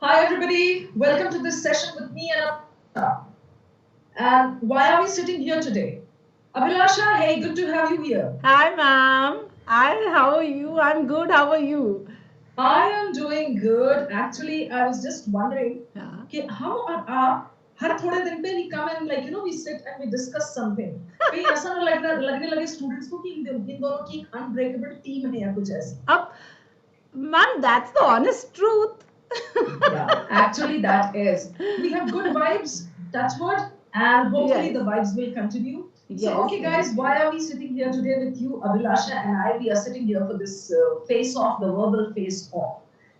Hi everybody, welcome to this session with me and Abhilasha. And why are we sitting here today? Abhilasha, hey, good to have you here. Hi, ma'am. How are you? I'm good. How are you? I am doing good. Actually, I was just wondering Yeah. कि हम और आप हर थोड़े दिन पे we come and we sit and we discuss something. कहीं ऐसा ना लगने लगे स्टूडेंट्स को कि इन दोनों की एक अनब्रेकेबल टीम है या कुछ ऐसा. Up, ma'am, that's the honest truth. Yeah, actually that is. We have good vibes, touch wood, and hopefully Yes. the vibes will continue. So, Yes, okay, yes. guys, why are we sitting here today with you, Abhilasha and I? We are sitting here for this face off, the verbal face off.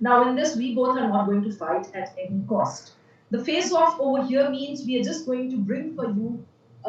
Now, in this, we both are not going to fight at any cost. The face off over here means we are just going to bring for you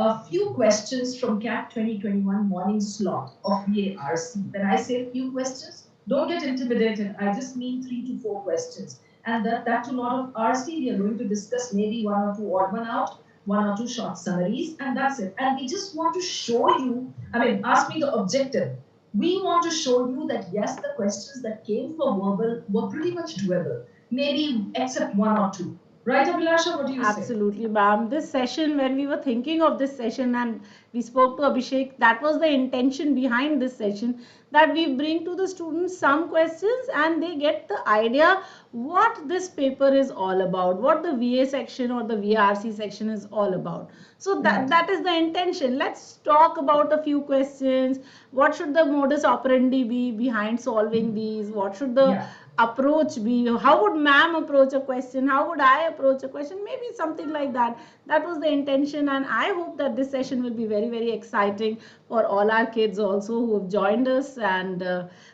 a few questions from CAT 2021 morning slot of VARC. When I say few questions, don't get intimidated. I just mean 3 to 4 questions. And that to lot of RC, we are going to discuss maybe one or two odd one out, one or two short summaries, and that's it. And we just want to show you, ask me the objective. We want to show you that yes, the questions that came for verbal were pretty much doable, maybe except one or two. Right, Abhilasha, what do you say? Absolutely, ma'am. This session, when we were thinking of this session and we spoke to Abhishek, that was the intention behind this session, that we bring to the students some questions and they get the idea what this paper is all about, what the VA section or the VRC section is all about. So Right. that is the intention. Let's talk about a few questions. What should the modus operandi be behind solving these? What should the Yeah. approach be? How would ma'am approach a question? How would I approach a question? Maybe something like that. That was the intention, and I hope that this session will be very, very exciting for all our kids also who have joined us, and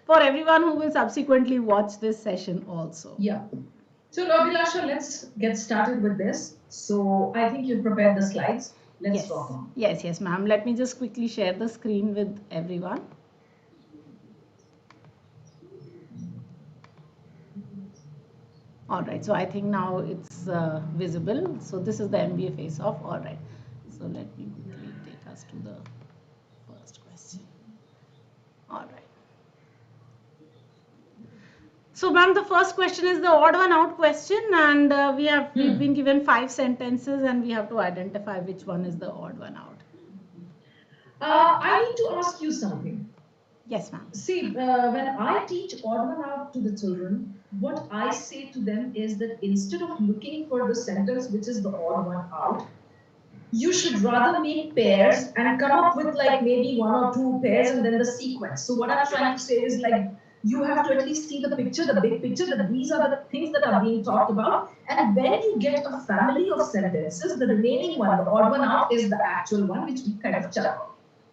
for everyone who will subsequently watch this session also. Yeah. So, Abhilasha, let's get started with this. So, I think you prepared the slides. Let's rock Yes, on. yes, yes, ma'am. Let me just quickly share the screen with everyone. All right, so I think now it's visible. So this is the MBA face-off. All right, so let me quickly take us to the first question. All right. So, ma'am, the first question is the odd one out question, and we've been given 5 sentences, and we have to identify which one is the odd one out. I need to ask you something. Yes, ma'am. See, when I teach odd one out to the children, what I say to them is that instead of looking for the sentence which is the odd one out, you should rather make pairs and come up with like maybe one or two pairs and then the sequence. So what I'm trying to say is like you have to at least see the picture, the big picture, that these are the things that are being talked about. And when you get a family of sentences, the remaining one, the odd one out, is the actual one which we kind of chuck off.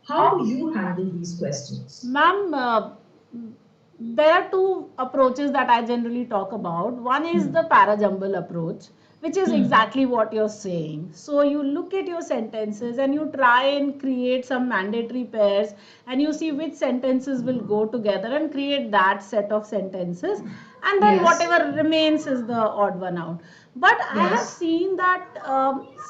How do you handle these questions? Ma'am, there are two approaches that I generally talk about. One is the parajumble approach, which is exactly what you're saying. So you look at your sentences and you try and create some mandatory pairs and you see which sentences will go together and create that set of sentences. And then Yes. whatever remains is the odd one out. But I have Yes. seen that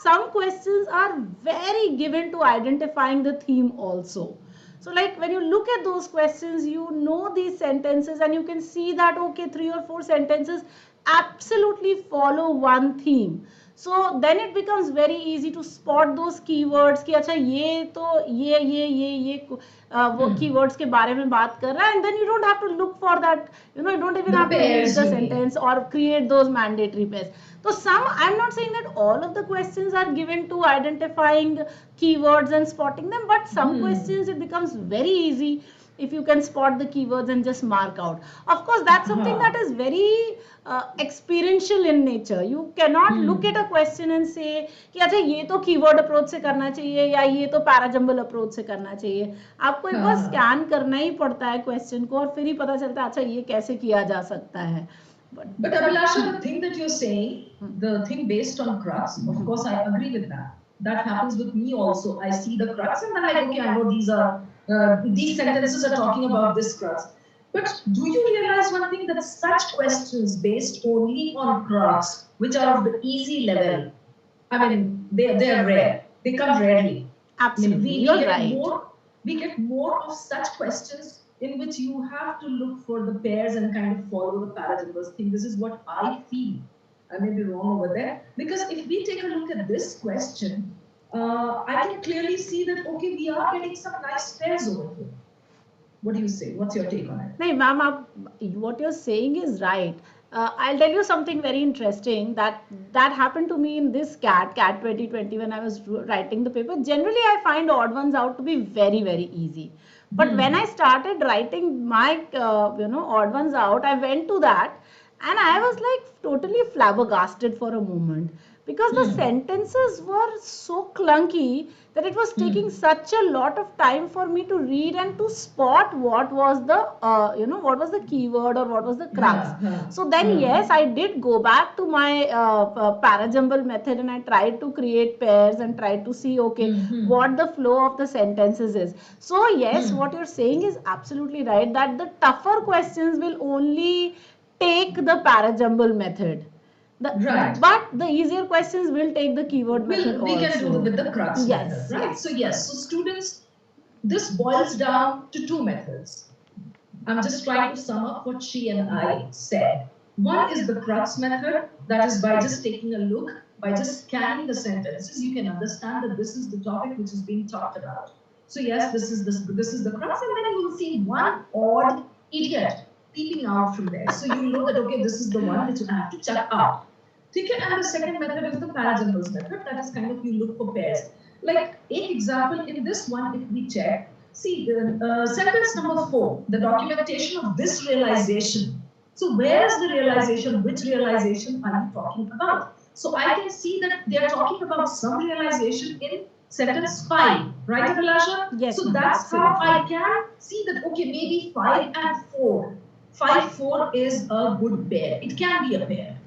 some questions are very given to identifying the theme also. So, like when you look at those questions, you know these sentences, and you can see that okay, 3 or 4 sentences absolutely follow one theme. So then it becomes very easy to spot those keywords कि अच्छा ये तो ये वो keywords के बारे में बात कर रहा है, and then you don't have to look for that, you don't even The have to read pairs the you mean. sentence or create those mandatory pairs. So some, I'm not saying that all of the questions are given to identifying keywords and spotting them, but some questions it becomes very easy if you can spot the keywords and just mark out. Of course, that's something that is very experiential in nature. You cannot look at a question and say कि अच्छा ये तो keyword approach से करना चाहिए या ये तो पैराजम्बल अप्रोच से करना चाहिए. आपको एक बार स्कैन करना ही पड़ता है क्वेश्चन को और फिर ही पता चलता है अच्छा ये कैसे किया जा सकता है. But Abhilasha, the thing that you're saying, the thing based on crux, of course, I agree with that. That happens with me also. I see the crux and then like, okay, I know these sentences are talking about this crux. But do you realize one thing that such questions based only on crux, which are of the easy level, they're rare. They come rarely. Absolutely, We you're get right. more of such questions in which you have to look for the pairs and kind of follow the paradigms thing. This is what I feel. I may be wrong over there. Because if we take a look at this question, I can clearly see that, okay, we are getting some nice pairs over here. What do you say? What's your take on it? No, ma'am, what you're saying is right. I'll tell you something very interesting that happened to me in this CAT 2020 when I was writing the paper. Generally, I find odd ones out to be very, very easy. But when I started writing my odd ones out, I went to that and I was like totally flabbergasted for a moment because the sentences were so clunky that it was taking such a lot of time for me to read and to spot what was the what was the keyword or what was the crux. So then yes, I did go back to my parajumble method and I tried to create pairs and tried to see okay what the flow of the sentences is. So yes, what you're saying is absolutely right, that the tougher questions will only take the parajumble method. Right. But the easier questions will take the keyword method We also. can do with the crux Yes, method, right? yes. So yes, so students, this boils down to two methods. I'm just trying to sum up what she and I said. One is the crux method, that is by just taking a look, by just scanning the sentences, you can understand that this is the topic which is being talked about. So yes, this is the crux, and then you will see one odd idiot peeping out from there. So you know that okay, this is the one which I have to check out. And the second method is the parajumbles method, that is kind of you look for pairs. Like एक example in this one, if we check, see the sentence number 4, the documentation of this realization. So where is the realization? Which realization are you talking about? So I can see that they are talking about some realization in sentence 5, right, Abhilasha? Yes, so that's how I can see that, okay, maybe 5 and 4. 5, 4 is a good pair. It can be a pair,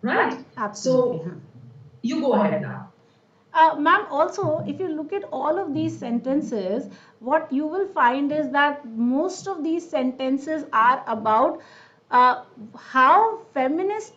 right? Absolutely. So you go ahead now. Ma'am, also, if you look at all of these sentences, what you will find is that most of these sentences are about how feminist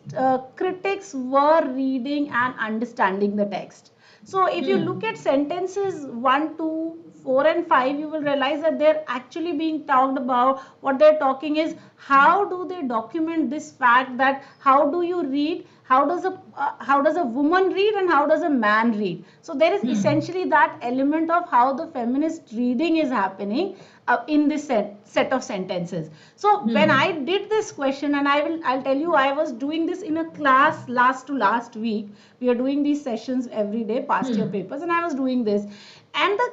critics were reading and understanding the text. So, if you look at sentences 1, 2, 4, and 5, you will realize that they're actually being talked about. What they're talking is how do they document this fact that how do you read, how does a woman read and how does a man read. So there is essentially that element of how the feminist reading is happening in this set of sentences. So when I did this question, and I'll tell you, I was doing this in a class last week. We are doing these sessions every day, past year papers, and I was doing this, and the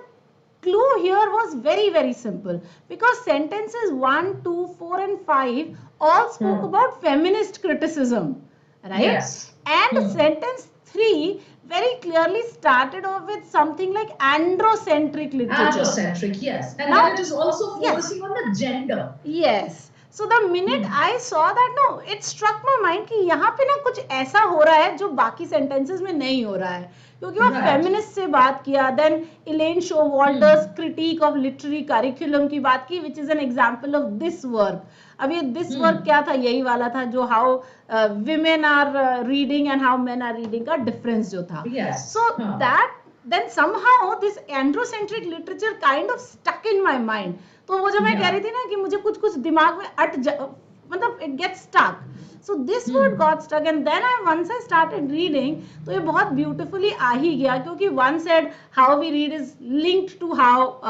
clue here was very, very simple, because sentences 1, 2, 4, and 5 all spoke about feminist criticism, right? Yes. And sentence 3 very clearly started off with something like androcentric literature. Androcentric, yes. And Now, then it is also focusing on the gender. Yes. So the minute I saw that, no, it struck my mind कि यहाँ पे ना कुछ ऐसा हो रहा है जो बाकी sentences में नहीं हो रहा है, क्योंकि वो feminist से बात किया, then Elaine Showalter's critique of literary curriculum की बात की, which is an example of this work. अब ये this work क्या था, यही वाला था जो how women are reading and how men are reading का difference जो था. Yes. So that then somehow this androcentric literature kind of stuck in my mind. तो वो जो मैं कह रही थी ना कि मुझे कुछ कुछ दिमाग में मतलब it gets stuck. So this word got stuck, and then once I started reading, तो ये बहुत beautifully आ ही गया, क्योंकि one said how we read is linked to how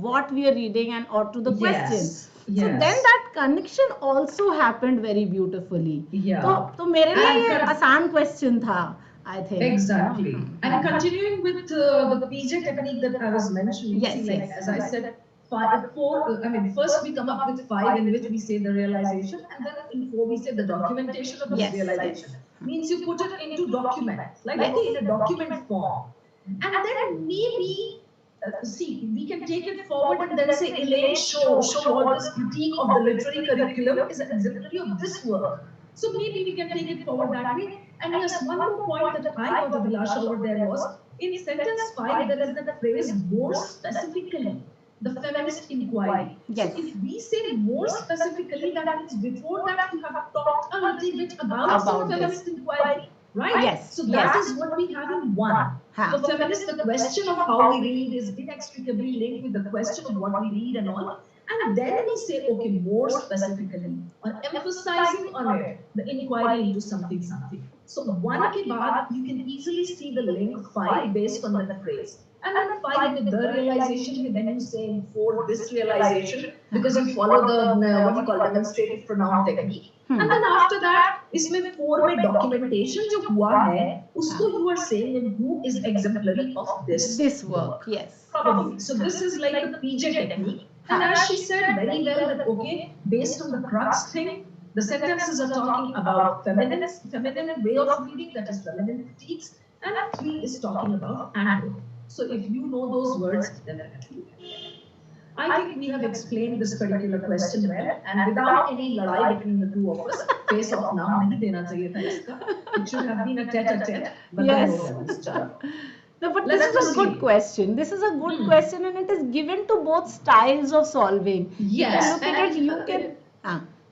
what we are reading and or to the question. So then that connection also happened very beautifully. तो मेरे लिए ये आसान question था, I think. Exactly. And continuing with the PJ technique that I was mentioning, as I said, first we come up with 5 in which we say the realization, and then in 4 we say the documentation of the realization. Means you put it into documents, like in a document form. And then maybe, we can take it forward and then say, Elaine Showalter's critique of the literary curriculum is an exemplary of this work. So maybe we can take it forward that way. And yes, one more point that I got, Abhilasha, over there was, in sentence 5, there is that phrase more specifically, the feminist inquiry. Yes. So if we say more specifically, that means before that you have talked a little bit about the feminist inquiry, right? Yes. So that is what we have in 1. The feminist, the question of how we read is inextricably linked with the question of what we read and all. And then we say, okay, more specifically, or emphasizing on it, the inquiry into something, something. So one ke baad, you can easily see the link 5 based on that phrase. And then 5 with the realization, then you say 4 this realization, because you follow the, what you call demonstrative pronoun technique. And then after that, इसमें 4 में documentation जो हुआ है, उसको you are saying and who is exemplary of this work. Yes. Probably. So this is like the PJ technique. And as she said very well that, okay, based on the crux thing, the sentences are talking about feminine way of reading, that is feminine critiques, and 3 is talking about andro. So if you know those words, definitely you can. I think we have explained this particular question well, and without any ladai between the two of us, face off now, nahi dena chahiye tha iska. It should have been a tete-a-tete, but yes. no levels, chalo. No, but this is a good question. This is a good question, and it is given to both styles of solving. Yes. Look at it, you can.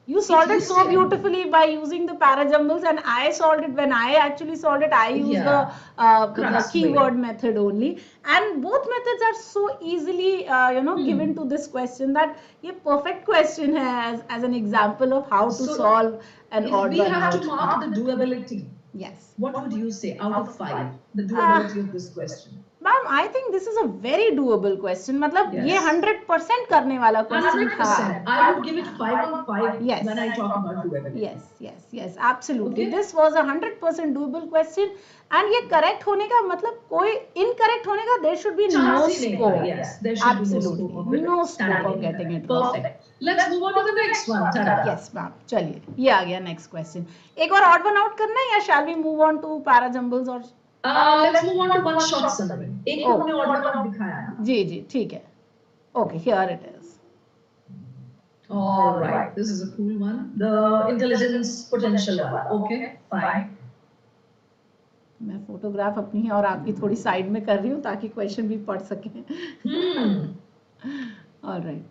You solved it so beautifully by using the parajumbles, and I solved it when I actually solved it. I used the keyword method only, and both methods are so easily given to this question that ये perfect question hai as an example of how to solve an odd one out. If we have to mark the doability, yes, what would you say out of 5, the doability of this question? Ma'am, I think this is a very doable question. मतलब ये 100% करने वाला question 100%. I would give it 5 on 5 yes. when I talk about doability. Yes, absolutely. Okay. This was a 100% doable question, and ये correct होने का मतलब कोई incorrect होने का there should be no scope. Yes, there should absolutely be no scope of getting it wrong. Perfect. Let's move on to the next one. Yes, ma'am. चलिए, ये आ गया next question. एक और odd one out करना है या shall we move on to parajumbles or let's move on to one short summary. एक हमने odd one out दिखाया ना? जी, ठीक है. Okay, here it is. All right, this is a cool one. The intelligence potential one. Okay, fine. मैं photograph अपनी और आपकी थोड़ी साइड में कर रही हूँ ताकि क्वेश्चन भी पढ़ सकें. All right.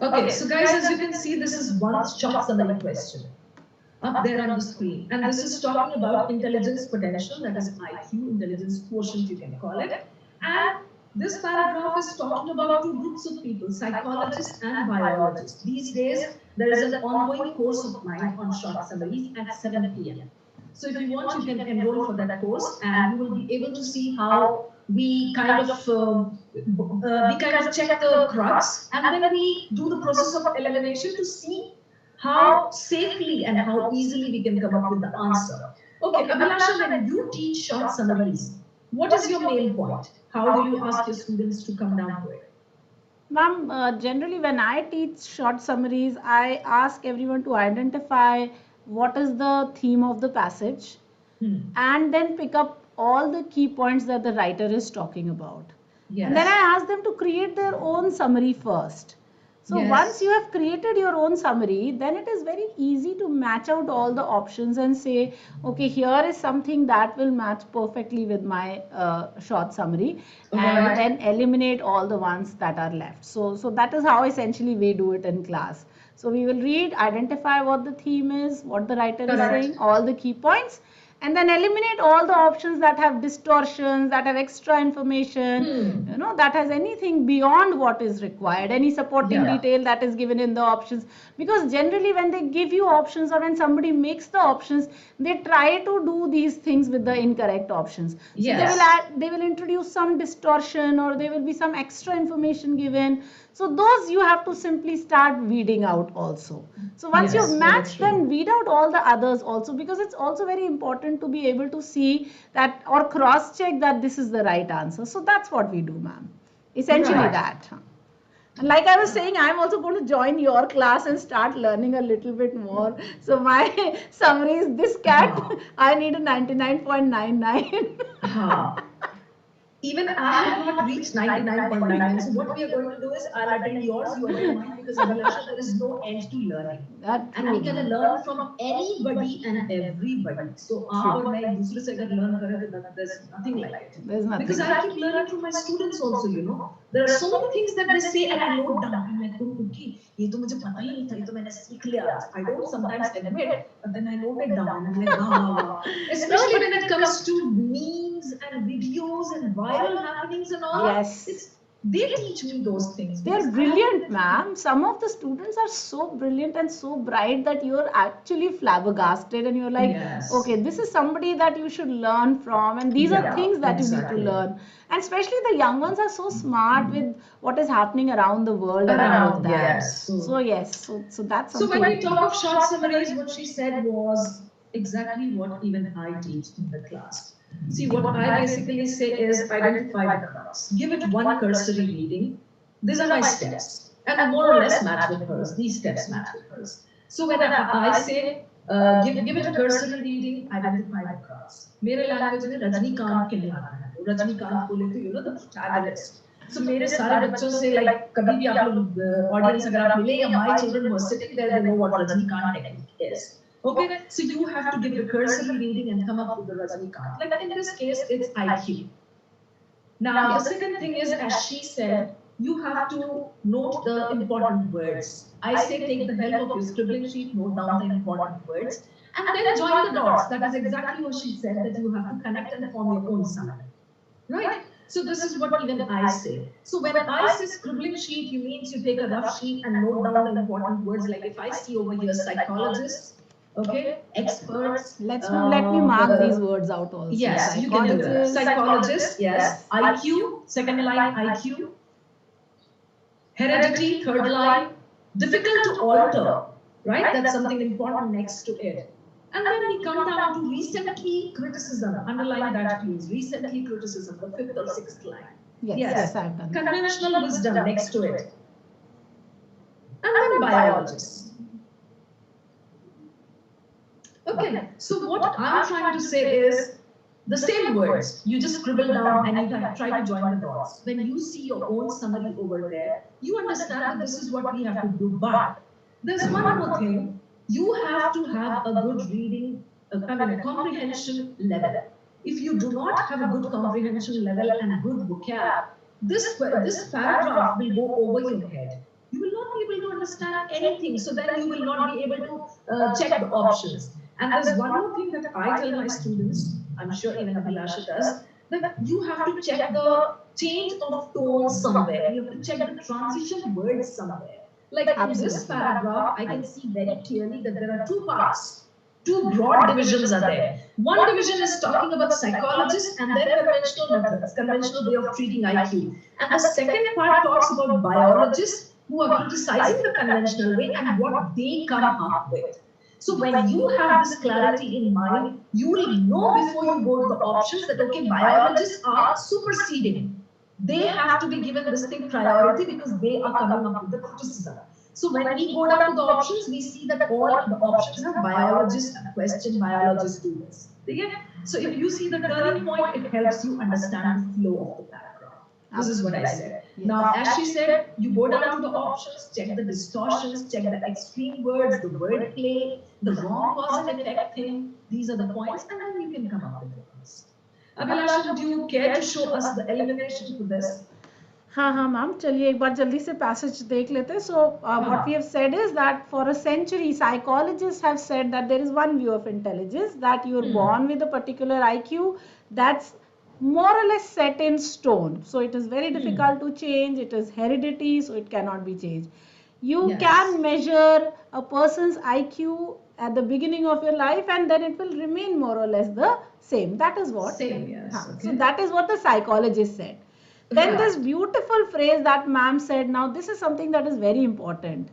Okay, so guys, as you can see, this is one short summary question up there on the screen. And this is talking about intelligence potential, that is IQ, intelligence quotient you can call it. And this paragraph is talking about 2 groups of people, psychologists and biologists. These days, there is an ongoing course of mine on short summaries at 7 p.m. So if you want, you can enroll for that course, and you will be able to see how we kind of check the crux, and then we do the process of elimination to see how safely and how easily we can come up with the answer. Okay, Abhilasha, when you teach short summaries, what is your main point? How do you ask your students to come down to it? Ma'am, generally when I teach short summaries, I ask everyone to identify what is the theme of the passage and then pick up all the key points that the writer is talking about. Yes. And then I ask them to create their own summary first. So once you have created your own summary, then it is very easy to match out all the options and say, okay, here is something that will match perfectly with my short summary, and then eliminate all the ones that are left. So that is how essentially we do it in class. So we will read, identify what the theme is, what the writer is saying, all the key points, and then eliminate all the options that have distortions, that have extra information, that has anything beyond what is required, any supporting detail that is given in the options. Because generally when they give you options or when somebody makes the options, they try to do these things with the incorrect options. So they will introduce some distortion, or there will be some extra information given. So those you have to simply start weeding out also. So once you've matched, then weed out all the others also, because it's also very important to be able to see that or cross check that this is the right answer. So that's what we do, ma'am. Essentially that. And like I was saying, I'm also going to join your class and start learning a little bit more. So my summary is this CAT, I need a 99.99. Even I have not reached 99.99. So what we are going to do is I'll attend yours, you attend mine, because Abhilasha, there is no end to learning. And we can learn from anybody and everybody. So आप और मैं एक दूसरे से अगर learn करें तो there's nothing like it. There's nothing. Because I keep learning from my students also, you know. There are so many things that they say and I note down. I'm like, okay, ये तो मुझे पता ही नहीं था, ये तो मैंने सीख लिया. I don't sometimes admit, but then I note it down and I'm like, wow. Especially when it comes to memes and videos and viral happenings and all. Yes. They teach me those things. They're brilliant, ma'am. Some of the students are so brilliant and so bright that you're actually flabbergasted and you're like, Yes. okay, this is somebody that you should learn from, and these are things that you need to learn. And especially the young ones are so smart with what is happening around the world and all of that. Yes. So yes, so that's So something. when we talk of short summaries, what she said was exactly what even I teach in the class. See, what I basically say is identify the crux. Give it one cursory reading. These are my steps. And more or less match with hers. These steps match with hers. So when I say, give it a cursory reading, identify the crux. मेरे language में रजनीकांत के लिए आता है. रजनीकांत को लेते, you know, the protagonist. So मेरे सारे बच्चों से like कभी भी आप लोग audience अगर आप मिले या my children who are sitting there, they know what Rajnikant technique is. Okay, so you have to give the cursory reading and come up with the Rajnikant. Like in this case, it's IQ. Now, the second thing is, as she said, you have to note the important words. I say take the help of your scribbling sheet, note down the important words, and then join the dots. That is exactly what she said, that you have to connect and form your own summary. Right? So this is what even I say. So when I say scribbling sheet, you means you take a rough sheet and note down the important words. Like if I see over here psychologists, okay, experts. Let me mark these words out also. Yes, you can do that. Psychologist, yes. IQ, second line IQ. Heredity, third line. Difficult to alter, right? That's something important next to it. And then we come down to recently criticism. Underline that, please. Recently criticism, the fifth or sixth line. Yes, I've done. Conventional wisdom next to it. And then biologists. Okay, so what I'm trying to say is the same words. You just scribble down and you try to join the dots. When you see your own summary over there, you understand that this is what we have to do. But there's one more thing. You have to have a good reading, a comprehension level. If you do not have a good comprehension level and good vocab, this paragraph will go over your head. You will not be able to understand anything. So then you will not be able to check the options. And there's one more thing that I tell my students, I'm sure even Abhilasha does, that you have to check the change of tone somewhere. You have to check the transition words somewhere. Like in this paragraph, I can see very clearly that there are two parts. Two broad divisions are there. One division is talking about psychologists and their conventional methods, conventional way of treating IQ. And the second part talks about biologists who are criticizing the conventional way and what they come up with. So when you have this clarity in mind, you will know before you go to the options that, okay, biologists are superseding. They have to be given distinct priority because they are coming up with the criticism. So when we go down to the options, we see that all the options have biologists and question biologist students. So if you see the turning point, it helps you understand the flow of the paragraph. This is what I said. Now, as she said, you go down to the options, check the distortions, check the extreme words, the word play, the wrong cause and effect thing. These are the points, and then you can come up with the ones. Abhilasha, do you care to show us the elimination for this? हाँ ma'am चलिए एक बार जल्दी से passage देख लेते हैं. So what we have said is that for a century psychologists have said that there is one view of intelligence, that you are born with a particular IQ that's more or less set in stone. So it is very difficult to change. It is heredity, so it cannot be changed. You can measure a person's IQ at the beginning of your life and then it will remain more or less the same. That is what. Same, yes. Okay. So that is what the psychologist said. Then this beautiful phrase that ma'am said, now this is something that is very important.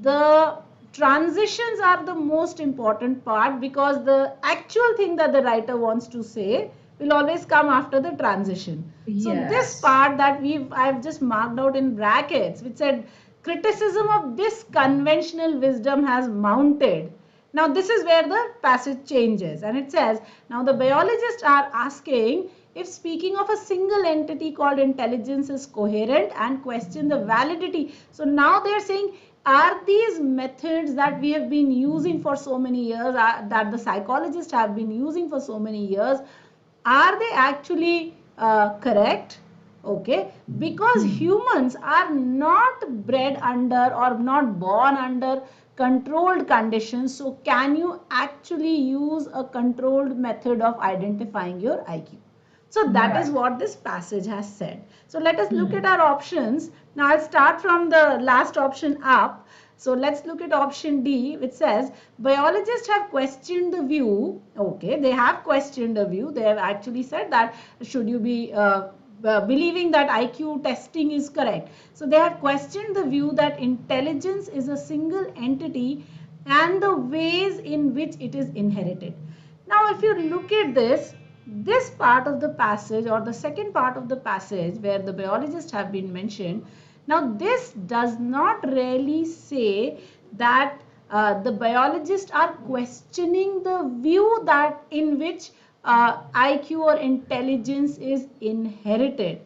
The transitions are the most important part because the actual thing that the writer wants to say will always come after the transition. So this part that I've just marked out in brackets, which said criticism of this conventional wisdom has mounted. Now this is where the passage changes and it says, now the biologists are asking if speaking of a single entity called intelligence is coherent and question the validity. So now they are saying, are these methods that we have been using for so many years, that the psychologists have been using for so many years, are they actually correct? Okay, because humans are not bred under or not born under controlled conditions. So can you actually use a controlled method of identifying your IQ? So that is what this passage has said. So let us look at our options. Now I'll start from the last option up. So let's look at option D, which says biologists have questioned the view. Okay, they have questioned the view. They have actually said that should you be believing that IQ testing is correct. So they have questioned the view that intelligence is a single entity and the ways in which it is inherited. Now if you look at this part of the passage, or the second part of the passage where the biologists have been mentioned, now this does not really say that the biologists are questioning the view that in which IQ or intelligence is inherited.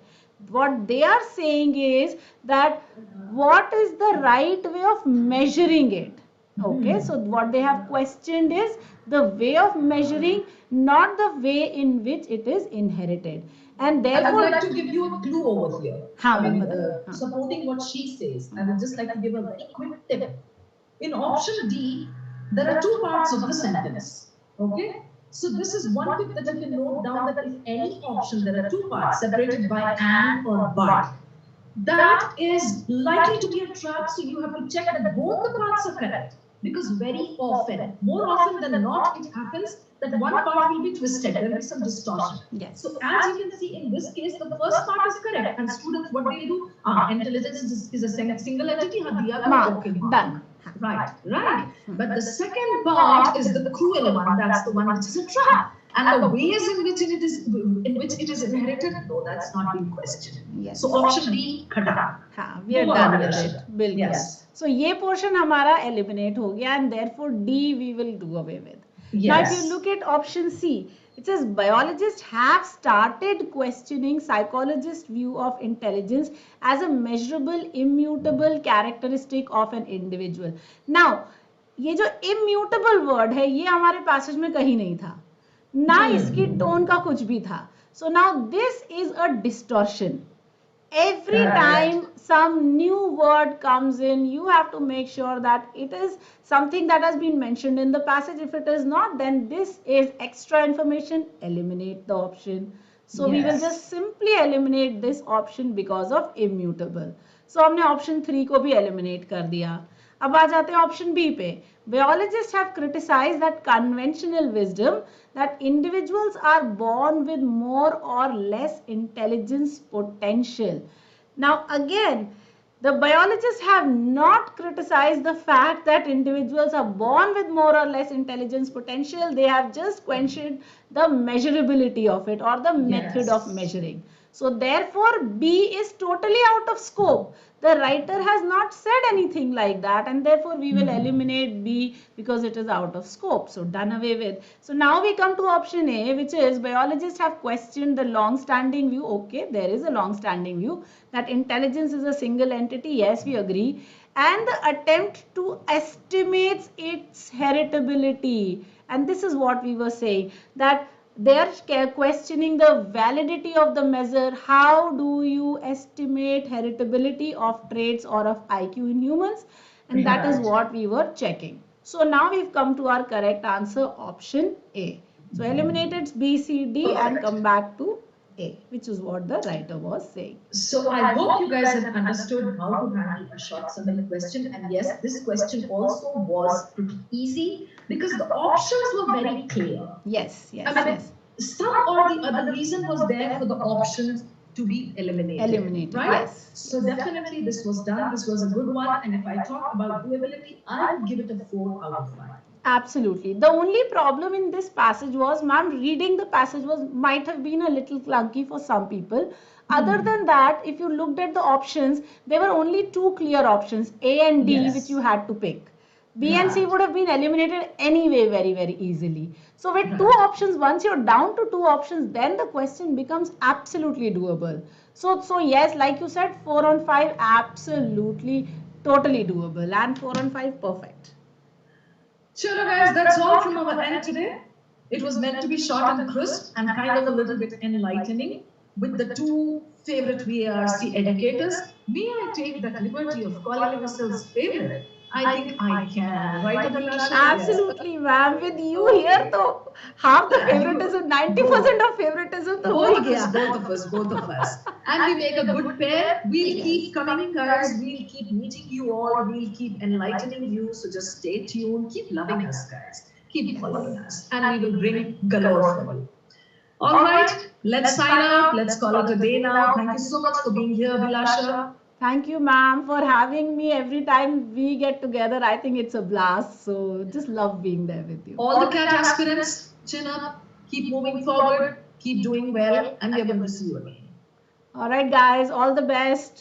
What they are saying is that what is the right way of measuring it. Okay, so what they have questioned is the way of measuring, not the way in which it is inherited. And I therefore, would like to give you a clue over here. Supporting what she says, I would just like to give a very quick tip. In option D, there are two parts of the sentence. Okay? So this is one tip that you can note down, that if any option, there are two parts separated by and or but, that is likely to be a trap. So you have to check that both the parts are correct. Because very often, more often than not, it happens that one part will be twisted. There will be some distortion. yes. So as you can see in this case, the first part is correct. And students, what do? Intelligence is a single entity. Mark, done. Right. But the second part is the cruel one. That's the one which is a trap. And the ways in which it is inherited, no, that's not being questioned. Yes. So option D, khata. हाँ, we are done with it. बिल्कुल. Yes. So ये portion हमारा eliminate हो गया, and therefore D we will do away with. Yes. Now if you look at option C, it says biologists have started questioning psychologists' view of intelligence as a measurable, immutable characteristic of an individual. Now ये जो immutable word है, ये हमारे passage में कहीं नहीं था, ना इसकी tone का कुछ भी था. So now this is a distortion. Every time some new word comes in, you have to make sure that it is something that has been mentioned in the passage. If it is not, then this is extra information. Eliminate the option. So we will just simply eliminate this option because of immutable. So हमने option 3 को भी eliminate कर दिया. अब आ जाते हैं option B पे. Biologists have criticized that conventional wisdom that individuals are born with more or less intelligence potential. Now again, the biologists have not criticized the fact that individuals are born with more or less intelligence potential. They have just questioned the measurability of it, or the method of measuring. So therefore B is totally out of scope. The writer has not said anything like that, and therefore we will eliminate B because it is out of scope. So done away with. So now we come to option A, which is biologists have questioned the long-standing view. Okay, there is a long-standing view that intelligence is a single entity. Yes, we agree. And the attempt to estimate its heritability. And this is what we were saying, that they are questioning the validity of the measure. How do you estimate heritability of traits or of IQ in humans? And that is what we were checking. So now we've come to our correct answer, option A. So eliminated B, C, D and come back to A, which is what the writer was saying. So I hope you guys have understood how to handle a short summary question. And yes, this question also was pretty easy because the options were very clear. Yes. Some or the other reason was there for the options to be eliminated. Right? Yes. So definitely this was done. This was a good one. And if I talk about doability, I would give it a 4 out of 5. Absolutely. The only problem in this passage was, ma'am, reading the passage might have been a little clunky for some people. Other than that, if you looked at the options, there were only 2 clear options, A and D, which you had to pick. B and C would have been eliminated anyway very, very easily. So with two options, once you're down to two options, then the question becomes absolutely doable. So yes, like you said, 4 on 5, absolutely, totally doable, and 4 on 5, perfect. Chalo guys, that's all from our end today. It was meant to be short and crisp and kind of a little bit enlightening with the two favorite VARC educators. May I take that liberty of calling ourselves favorite? I think I can, right, Abhilasha? Absolutely, ma'am. With you here, though, half the favoritism, 90% of favoritism, तो हो ही गया. Both of us. And we make a good pair. We'll keep coming, guys. We'll keep meeting you all. We'll keep enlightening you. So just stay tuned. Keep loving us, guys. Keep following us. And we will bring galore for you. All right, let's sign out. Let's call it a day now. Thank you so much for being here, Abhilasha. Thank you, ma'am, for having me. Every time we get together, I think it's a blast. So just love being there with you. All the CAT aspirants, chin up, keep moving forward, keep doing well, and we are going to see you again. All right, guys, all the best.